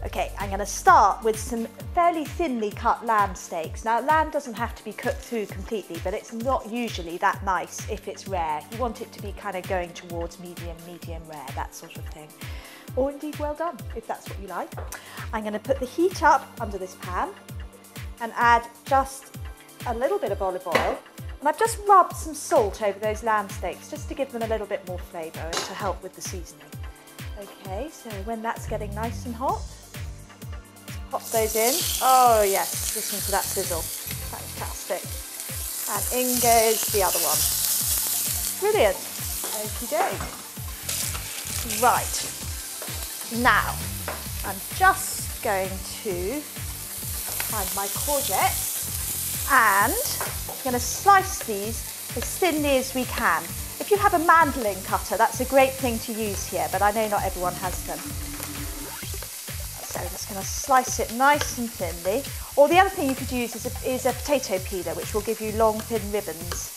Okay, I'm going to start with some fairly thinly cut lamb steaks. Now, lamb doesn't have to be cooked through completely, but it's not usually that nice if it's rare. You want it to be kind of going towards medium rare, that sort of thing. Or indeed well done, if that's what you like. I'm going to put the heat up under this pan and add just a little bit of olive oil. And I've just rubbed some salt over those lamb steaks just to give them a little bit more flavour and to help with the seasoning. Okay, so when that's getting nice and hot, pop those in. Oh yes, listen to that sizzle. Fantastic. And in goes the other one. Brilliant. Okie doke. Right. Now, I'm just going to find my courgettes and I'm going to slice these as thinly as we can. If you have a mandolin cutter, that's a great thing to use here, but I know not everyone has them. So I'm just going to slice it nice and thinly. Or the other thing you could use is a potato peeler, which will give you long, thin ribbons.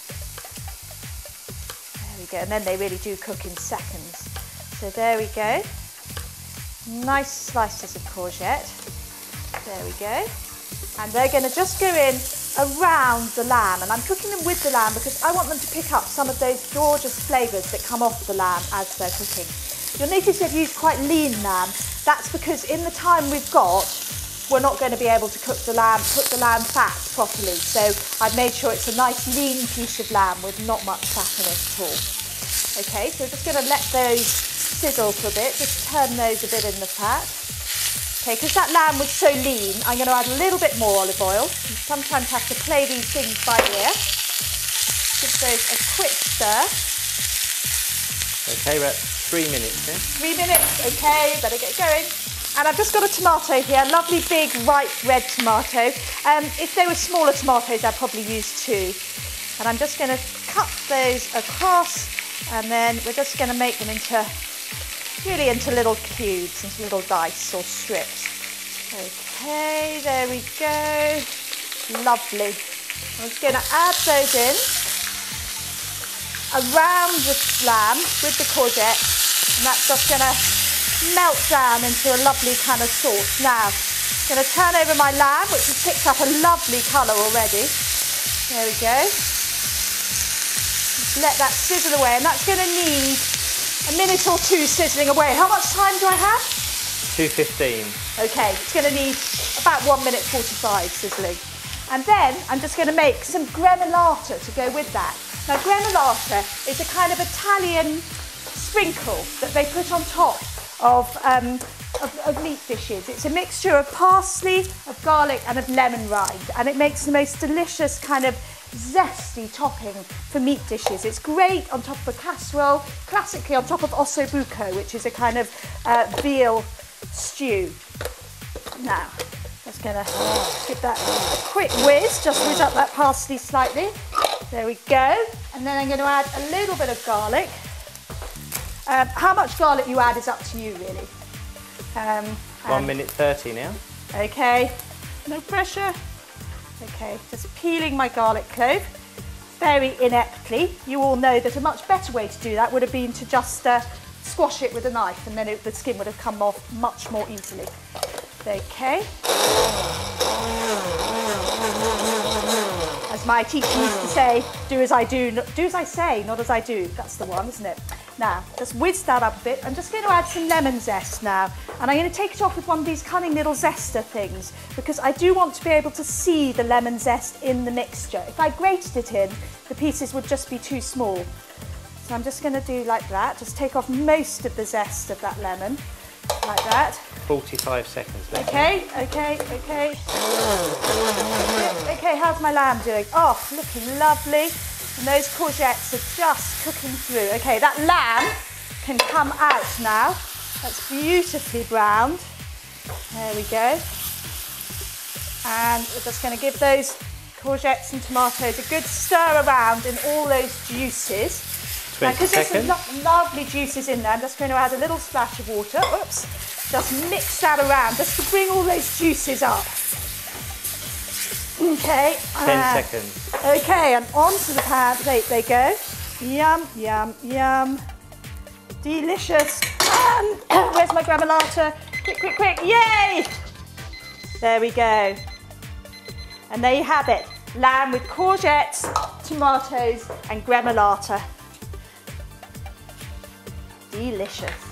There we go, and then they really do cook in seconds. So there we go. Nice slices of courgette. There we go. And they're going to just go in around the lamb, and I'm cooking them with the lamb because I want them to pick up some of those gorgeous flavours that come off the lamb as they're cooking. You'll notice I've used quite lean lamb. That's because in the time we've got, we're not going to be able to cook the lamb fat properly. So I've made sure it's a nice lean piece of lamb with not much fat in it at all. Okay, so we're just going to let those sizzle for a bit, just turn those a bit in the fat. Okay, because that lamb was so lean, I'm going to add a little bit more olive oil. You sometimes have to play these things by ear. Give those a quick stir. Okay, we're at 3 minutes, yeah? 3 minutes, okay, better get going. And I've just got a tomato here, lovely big ripe red tomato. If they were smaller tomatoes, I'd probably use 2. And I'm just going to cut those across, and then we're just going to make them into little cubes, into little dice or strips. Okay, there we go. Lovely. I'm just going to add those in around the lamb with the courgette, and that's just going to melt down into a lovely kind of sauce. Now, I'm going to turn over my lamb, which has picked up a lovely colour already. There we go. Just let that sizzle away, and that's going to need a minute or 2 sizzling away. How much time do I have? 2:15. Okay, it's going to need about 1 minute 45 sizzling. And then I'm just going to make some gremolata to go with that. Now, gremolata is a kind of Italian sprinkle that they put on top of meat dishes. It's a mixture of parsley, of garlic and of lemon rind, and it makes the most delicious kind of zesty topping for meat dishes. It's great on top of a casserole, classically on top of ossobuco, which is a kind of veal stew. Now, just going to give that a quick whiz, just whiz up that parsley slightly. There we go. And then I'm going to add a little bit of garlic. How much garlic you add is up to you, really. 1 minute 30 now. Okay, no pressure. Okay, just peeling my garlic clove very ineptly. You all know that a much better way to do that would have been to just squash it with a knife, and then the skin would have come off much more easily. Okay. As my teacher used to say, do as I do, do as I say, not as I do. That's the one, isn't it? Now, just whiz that up a bit. I'm just going to add some lemon zest now. And I'm going to take it off with one of these cunning little zester things, because I do want to be able to see the lemon zest in the mixture. If I grated it in, the pieces would just be too small. So I'm just going to do like that. Just take off most of the zest of that lemon, like that. 45 seconds left. Okay. Okay, how's my lamb doing? Oh, looking lovely. And those courgettes are just cooking through. Okay, that lamb can come out now. That's beautifully browned. There we go. And we're just going to give those courgettes and tomatoes a good stir around in all those juices. 20 because seconds. there's some lovely juices in there, I'm just going to add a little splash of water. Oops. Just mix that around, just to bring all those juices up. Okay. 10 seconds. Okay, and onto the pan. There they go. Yum, yum, yum. Delicious. And where's my gremolata? Quick, quick, quick, yay! There we go. And there you have it, lamb with courgettes, tomatoes and gremolata. Delicious.